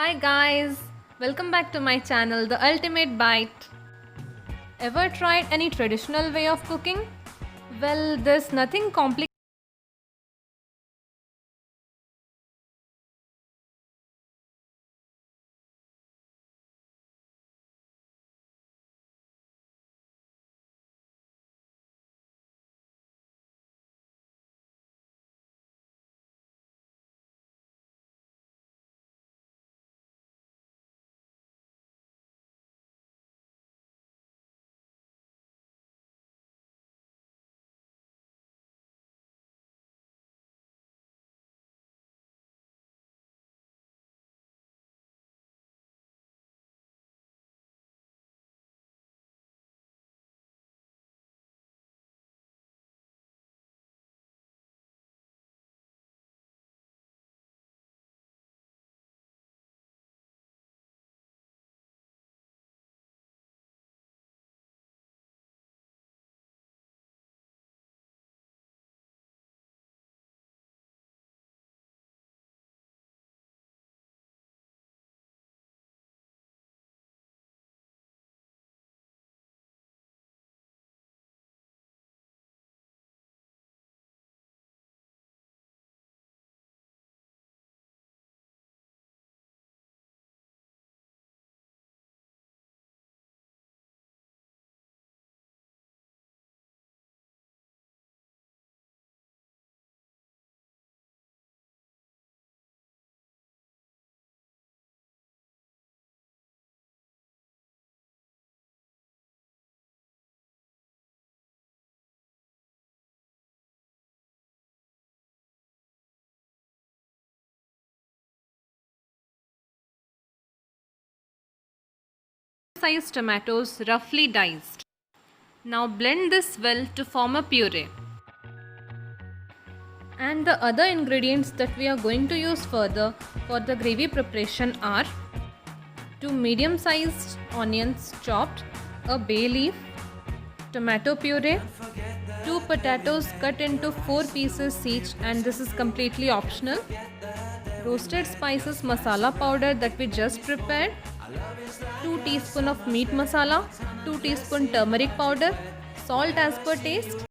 Hi guys, welcome back to my channel, The Ultimate Bite. Ever tried any traditional way of cooking? Well, there's nothing complicated. Sized tomatoes roughly diced. Now blend this well to form a puree. And the other ingredients that we are going to use further for the gravy preparation are 2 medium sized onions chopped, a bay leaf, tomato puree, 2 potatoes cut into 4 pieces each, and this is completely optional, roasted spices masala powder that we just prepared, 2 teaspoon of meat masala, 2 teaspoon turmeric powder, salt as per taste,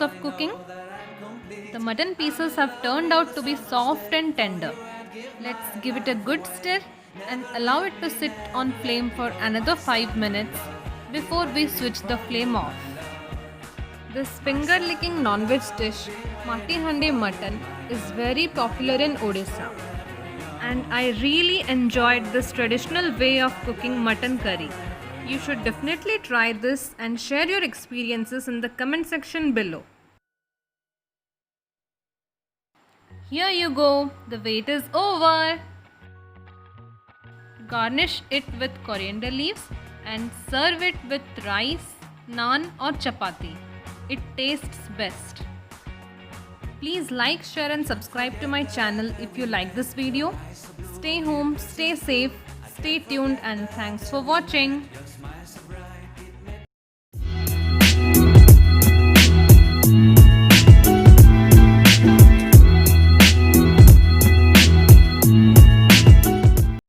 of cooking. The mutton pieces have turned out to be soft and tender. Let's give it a good stir and allow it to sit on flame for another 5 minutes before we switch the flame off. This finger-licking non-veg dish, Mati Handi mutton, is very popular in Odisha. And I really enjoyed this traditional way of cooking mutton curry. You should definitely try this and share your experiences in the comment section below. Here you go, the wait is over. Garnish it with coriander leaves and serve it with rice, naan or chapati. It tastes best. Please like, share and subscribe to my channel if you like this video. Stay home, stay safe, stay tuned and thanks for watching.